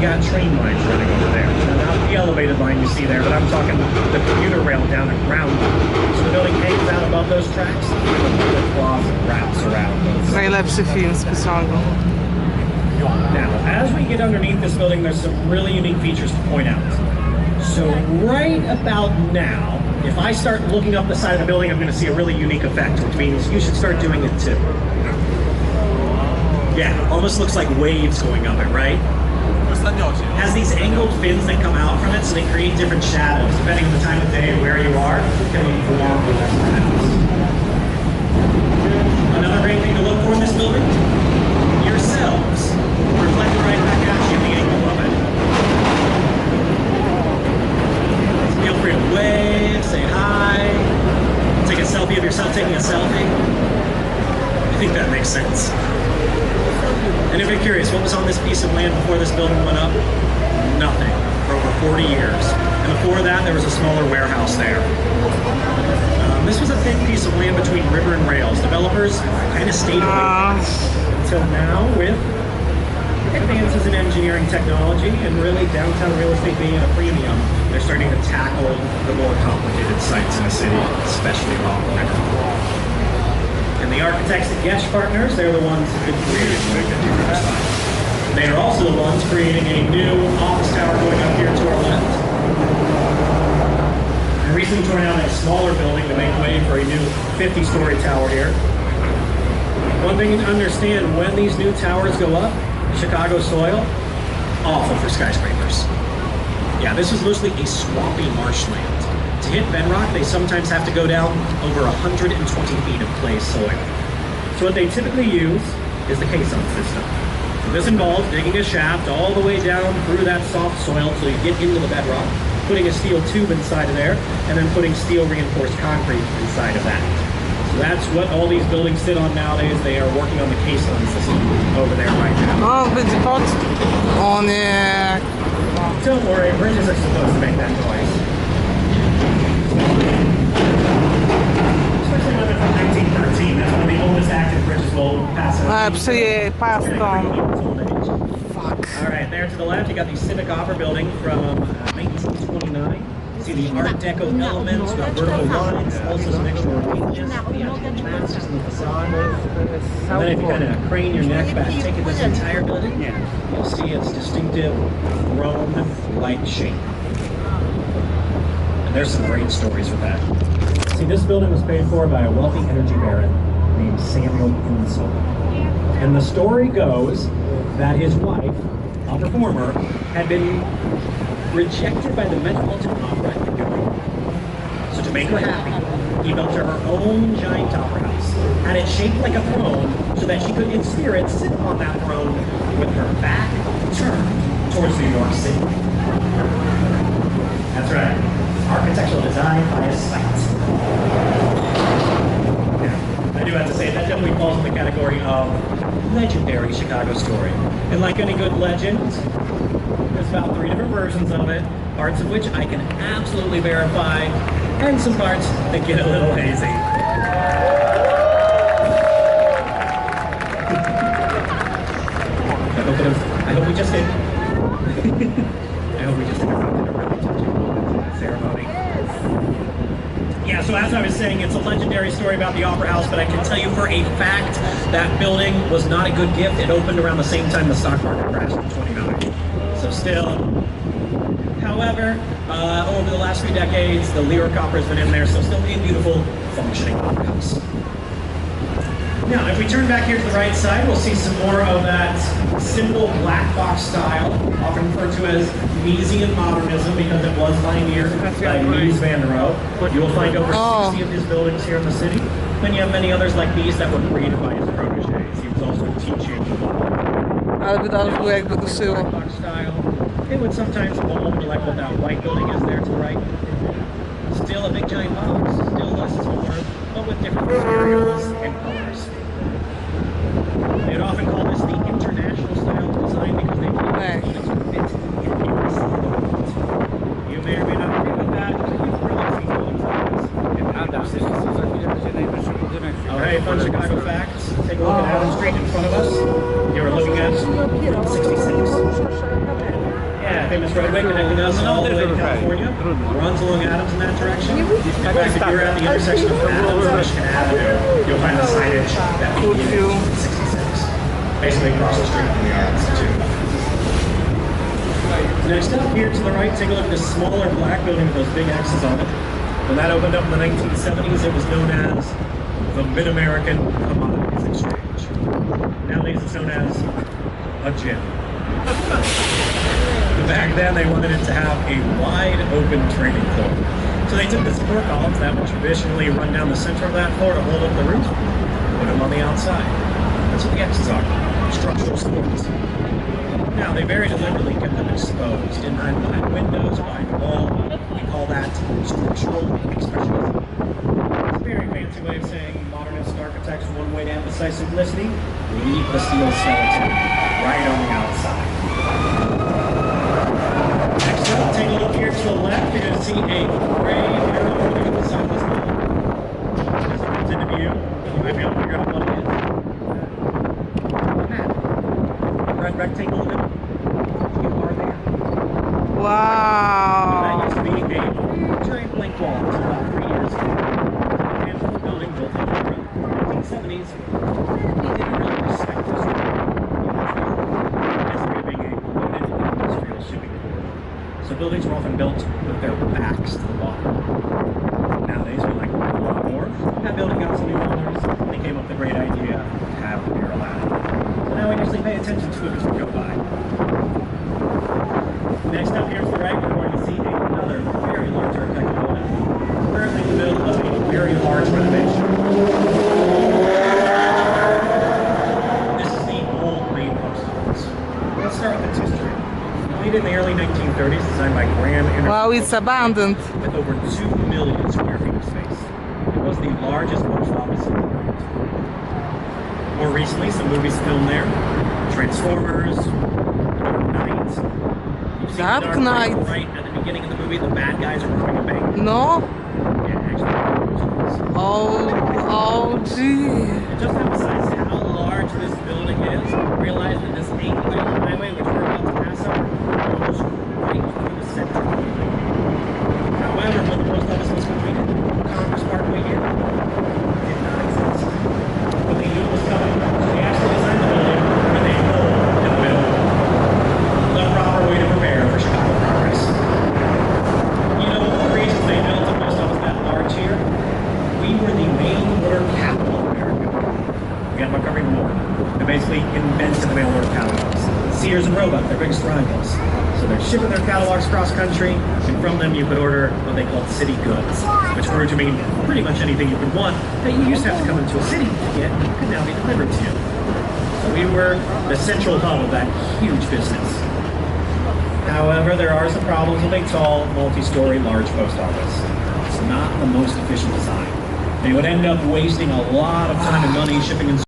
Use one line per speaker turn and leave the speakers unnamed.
got train lines running over there. Now, not the elevated line you see there, but I'm talking the commuter rail down at ground. So the building hangs out above those tracks, and the cloth wraps around those.
Najlepszy film z pociągu.
Now, as we get underneath this building, there's some really unique features to point out. So right about now, if I start looking up the side of the building, I'm going to see a really unique effect, which means you should start doing it too. Yeah, almost looks like waves going up it, right? Has these angled fins that come out from it, so they create different shadows, depending on the time of day and where you are, can inform the house. Another great thing to look for in this building, yourselves. Reflect right back at you, the angle of it. Feel free to wave, say hi, take a selfie of yourself taking a selfie. I think that makes sense. And if you're curious, what was on this piece of land before this building went up? Nothing, for over 40 years. And before that, there was a smaller warehouse there. This was a thin piece of land between river and rails. Developers kind of stayed away until now with advances in engineering technology and really downtown real estate being at a premium, they're starting to tackle the more complicated sites in the city, especially along the river. And the architects at Gesh Partners, they're the ones who created the site. They are also the ones creating a new office tower going up here to our left. And recently torn out a smaller building to make way for a new 50-story tower here. One thing to understand, when these new towers go up, Chicago soil, awful for skyscrapers. Yeah, this is mostly a swampy marshland. To hit bedrock, they sometimes have to go down over 120 feet of clay soil. So what they typically use is the caisson system. So this involves digging a shaft all the way down through that soft soil till you get into the bedrock, putting a steel tube inside of there, and then putting steel reinforced concrete inside of that. So that's what all these buildings sit on nowadays. They are working on the caisson system over there right now.
O, będzie pot. O nie.
Don't worry, bridges are supposed to make that noise. Especially when they're from 1913, that's one of the oldest active bridges will pass it.
Przyje pastą. Fuck.
Alright, there to the left you got the Civic Opera building from 1929. You see the Art Deco elements, got vertical lines, also some extra ranges, the masks in the facade. And then if you kind of crane your neck back, take it this entire building, you'll see its distinctive throne-like shape. And there's some great stories with that. See, this building was paid for by a wealthy energy baron named Samuel Insull. And the story goes that his wife, a performer, had been rejected by the Metropolitan Opera at New York. So to make her happy, he built her her own giant opera house, had it shaped like a throne so that she could in spirit sit on that throne with her back turned towards New York City. That's right, architectural design by a sight. Now, I do have to say, that definitely falls in the category of legendary Chicago story. And like any good legend, there's about 3 different versions of it, parts of which I can absolutely verify, and some parts that get a little hazy. I hope we just did. I hope we just interrupted a really touching moment in the ceremony. Yeah, so as I was saying, it's a legendary story about the Opera House, but I can tell you for a fact that building was not a good gift. It opened around the same time the stock market crashed in 29. So still, however, over the last few decades, the lyric opera has been in there, so still a beautiful, functioning opera house. Now, if we turn back here to the right side, we'll see some more of that simple black box style, often referred to as Miesian modernism because it was pioneered by Mies van der Rohe. You will find over 60 of his buildings here in the city. Then you have many others like these that were created by his proteges. He was also teaching.
Ale wydał jakby duszyło.
It would sometimes evolve to like what that white building is there to the right. Still a big giant box, still less smaller, but with different materials and colors. They'd often call this the international style of design because they believe it's fit in every single building. You may or may not agree with that, but you've really seen buildings like this. Alright, fun Chicago facts. Take a look at Adams Street in front of us. You are looking at 66. famous roadway connecting us all the way to California. Runs along Adams in that direction. In fact, if you're at the intersection of Adams and Michigan Avenue, you'll find the signage that begins 66. Basically across the street from the R Institute. Next up, here to the right, take a look at this smaller black building with those big X's on it. When that opened up in the 1970s, it was known as the Mid-American Commodities Exchange. Nowadays it's known as a gym. Back then they wanted it to have a wide open training floor. So they took the support columns that would traditionally run down the center of that floor to hold up the roof, put them on the outside. That's what the X's are, structural supports. Now they very deliberately kept them exposed, in behind windows, behind the wall. We call that structural expressionism. It's a very fancy way of saying modernist architect's one way to emphasize simplicity. Leave the steel skeleton right on the outside. Next up, take a look here to the left. You're going to see a gray arrow pointing to the side of this building. As it comes into view, you might be able to figure out what it is. Red rectangle in it.
Wow.
That used to be a giant blank wall until about 3 years ago. A handful of building built in the 1970s. They didn't really respect this history of being a loaded industrial shipping port. So buildings were often built with their backs to the water. Nowadays, we like a lot more. That building got some new owners. They came up with a great idea to have the mural added. So now we usually pay attention to it as we go by. Next up here to the right, we're going to see another very large architectural building. Currently in the middle of a very large renovation. This is the old main post office. Let's start with its history. Completed in the early 1930s, designed by Graham Anderson.
Wow, it's abandoned.
With over 2 million square feet of space. It was the largest post office in the world. More recently, some movies filmed there. Transformers,
Dark Knight.
Right at the beginning of the movie, the bad guys are robbing a bank.
No?
Yeah, actually.
Oh, gee.
It just emphasizes how large this building is. Realize that this 8-lane highway, which we're about to pass over, goes right through the center of the building. However, when the post office was completed, Congress Parkway here did not exist. But they knew it was coming, so they actually designed the building with a hole in the middle. The proper way to prepare for Chicago progress. You know, one of the reasons they built a post office that large here, we were the mail order capital of America. We got Montgomery Ward. They basically invented the mail order catalogs. Sears and Roebuck, their biggest rivals. So they're shipping their catalogs cross country, and from them you could order what they called city goods, which were to mean pretty much anything you could want that you used to have to come into a city to get, could now be delivered to you. So we were the central hub of that huge business. However, there are some problems with a tall, multi-story, large post office. It's not the most efficient design. They would end up wasting a lot of time and money shipping and